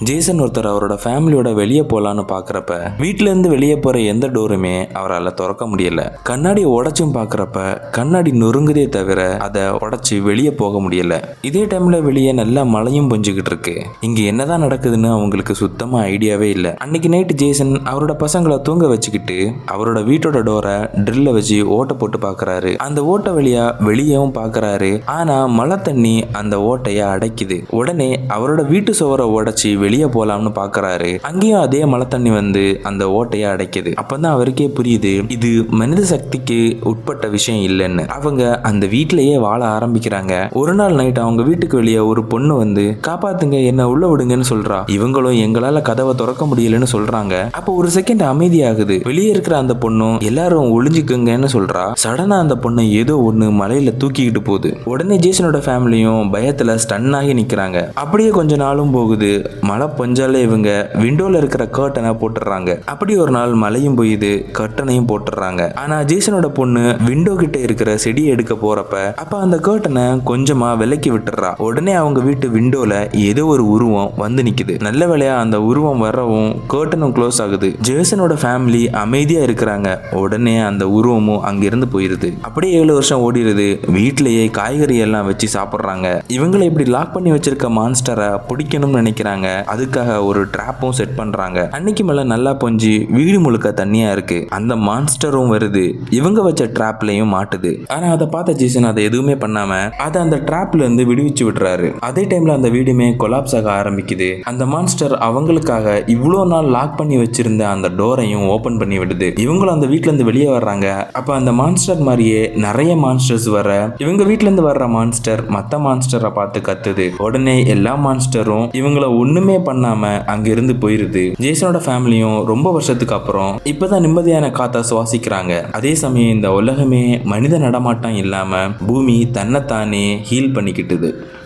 Jason ஒருத்தர் அவரோட ஃபேமிலியோட வெளியே போலான்னு பாக்குறப்ப வீட்டுல இருந்து வெளியே போற எந்த டோருமே அவரால் திறக்க முடியல. கண்ணாடியை உடைச்சும் பாக்குறப்ப கண்ணாடி நொறுங்குதே தவிர அதை உடைச்சு வெளியே போக முடியல. இதே டைம்ல வெளியே நல்லா மழையும் பொஞ்சுக்கிட்டு இருக்கு. இங்க என்னதான் நடக்குதுன்னு அவங்களுக்கு சுத்தமா ஐடியாவே இல்லை. அன்னைக்கு நைட்டு ஜேசன் அவரோட பசங்களை தூங்க வச்சுக்கிட்டு அவரோட வீட்டோட டோரை ட்ரில்ல வச்சு ஓட்ட போட்டு பாக்குறாரு. அந்த ஓட்ட வழியா வெளியவும் பாக்குறாரு. ஆனா மழை தண்ணி அந்த ஓட்டைய அடைக்குது. உடனே அவரோட வீட்டு சுவரை உடைச்சி வெளியே போலாம்னு பாக்குறாரு. அங்கேயும் அதே மழை தண்ணி வந்து அந்த ஓட்டைய அடைக்குது. அப்பதான் அவருக்கே புரியுது இது மனித சக்திக்கு உட்பட்ட விஷயம் இல்லைன்னு. அவங்க அந்த வீட்டிலேயே வாழ ஆரம்பிக்கிறாங்க. ஒரு நாள் நைட் அவங்க வீட்டுக்கு வெளியே ஒரு பொண்ணு வந்து காப்பாத்துங்க, என்ன உள்ள விடுங்கன்னு சொல்றா. இவங்களும் எங்களால கதவை திறக்க முடியலன்னு சொல்றாங்க. அப்போ ஒரு செகண்ட் அமைதியாகுது. வெளியே இருக்கிற அந்த பொண்ணும் எல்லாரும் ஒளிஞ்சுக்குங்கன்னு சொல்றா. சடனா அந்த பொண்ணை ஏதோ ஒண்ணு மலையில தூக்கிக்கிட்டு போகுது. உடனே ஜேசனோட ஃபேமிலியும் பயத்துல ஸ்டன் ஆகி நிக்கிறாங்க. அப்படியே கொஞ்ச நாளும் போகுது. மழை பொஞ்சாலே இவங்க விண்டோல இருக்கிற கர்ட்டனை போட்டுறாங்க. அப்படி ஒரு நாள் மழையும் போயுது, கர்ட்டனையும் போட்டுறாங்க. ஆனா ஜேசனோட பொண்ணு விண்டோ கிட்ட இருக்கிற செடியை எடுக்க போறப்ப அப்ப அந்த கர்ட்டனை கொஞ்சமா விலக்கி விட்டுறா. உடனே அவங்க வீட்டு விண்டோல ஏதோ ஒரு உருவம் வந்து நிக்குது. நல்ல வேளையா அந்த உருவம் வரவும் கர்ட்டனும் க்ளோஸ் ஆகுது. ஜேசனோட ஃபேமிலி அமைதியா இருக்கிறாங்க. உடனே அந்த உருவமும் அங்கிருந்து போயிருது. அப்படியே 7 வருஷம் ஓடிடுது. வீட்டிலேயே காய்கறி எல்லாம் வச்சு சாப்பிடுறாங்க. இவங்களை இப்படி லாக் பண்ணி வச்சிருக்க மான்ஸ்டரை பிடிக்கணும்னு நினைக்கிறாங்க. அதுக்காக ஒரு ட்ராப்பும் செட் பண்றாங்க. அன்னைக்கு மேல நல்லா பொஞ்சி வீடு முழுக்க தண்ணியா இருக்கு. அந்த மான்ஸ்டரும் வருது. இவங்க வச்ச ட்ராப்லயும் மாட்டுது. ஆனா அதை பார்த்த ஜேசன் அதை எதுவுமே பண்ணாம அதை அந்த ட்ராப்ல இருந்து விடுவிச்சு விட்டுறாரு. அதே டைம்ல அந்த வீடுமே கொலாப்ஸ் ஆக ஆரம்பிக்குது. அந்த மான்ஸ்டர் அவங்களுக்காக இவ்வளோ நாள் லாக் பண்ணி வச்சிருந்த அந்த டோரையும் ஓபன் பண்ணி விடுது. இவங்களும் அந்த வீட்டுல இருந்து வெளியே வர்றாங்க. அப்ப அந்த மான்ஸ்டர் மாதிரியே நிறைய மான்ஸ்டர்ஸ் வர இவங்க வீட்டுல இருந்து வர்ற மான்ஸ்டர் மத்த மான்ஸ்டரை பார்த்து கத்துது. உடனே எல்லா மான்ஸ்டரும் இவங்கள ஒண்ணுமே பண்ணாம அங்கிருந்து போயிருது. ஜேசனோட ஃபேமிலியும் ரொம்ப வருஷத்துக்கு அப்புறம் இப்பதான் நிம்மதியான காத்தா சுவாசிக்கிறாங்க. அதே சமயம் இந்த உலகமே மனித நடமாட்டம் இல்லாம பூமி தன்னைத்தானே ஹீல் பண்ணிக்கிட்டுது.